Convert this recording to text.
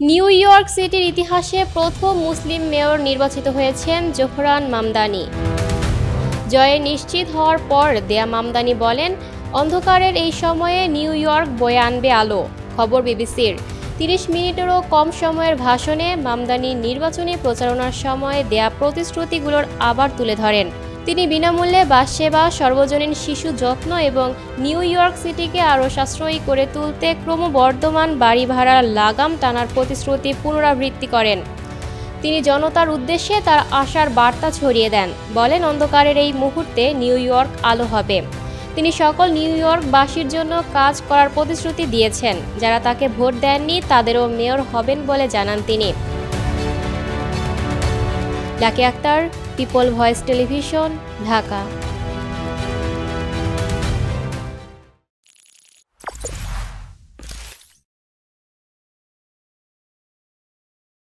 New York সিটির ইতিহাসে প্রথম মুসলিম মেয়র নির্বাচিত হয়েছেন জোহরান মামদানি। জয়ে নিশ্চিত হওয়ার পর দেয়া মামদানি বলেন, অন্ধকারের এই সময়ে নিউ ইয়র্ক বয়ে আনবে আলো। খবর বিবিসির। ৩০ মিনিটেরও কম সময়ের ভাষণে মামদানি নির্বাচনী প্রচারণার সময় দেয়া প্রতিশ্রুতিগুলোর আবার তুলে ধরেন। তিনি বিনামূল্যে বাস সেবা, সর্বজনীন শিশু যত্ন এবং নিউ ইয়র্ক সিটিকে আরও সাশ্রয়ী করে তুলতে ক্রমবর্ধমান বাড়ি ভাড়ার লাগাম টানার প্রতিশ্রুতি পুনরাবৃত্তি করেন। তিনি জনতার উদ্দেশ্যে তার আশার বার্তা ছড়িয়ে দেন, বলেন অন্ধকারের এই মুহূর্তে নিউ ইয়র্ক আলো হবে। তিনি সকল নিউ ইয়র্কবাসীর জন্য কাজ করার প্রতিশ্রুতি দিয়েছেন। যারা তাকে ভোট দেননি তাদেরও মেয়র হবেন বলে জানান তিনি। Lucky Akter, people voice television, Dhaka.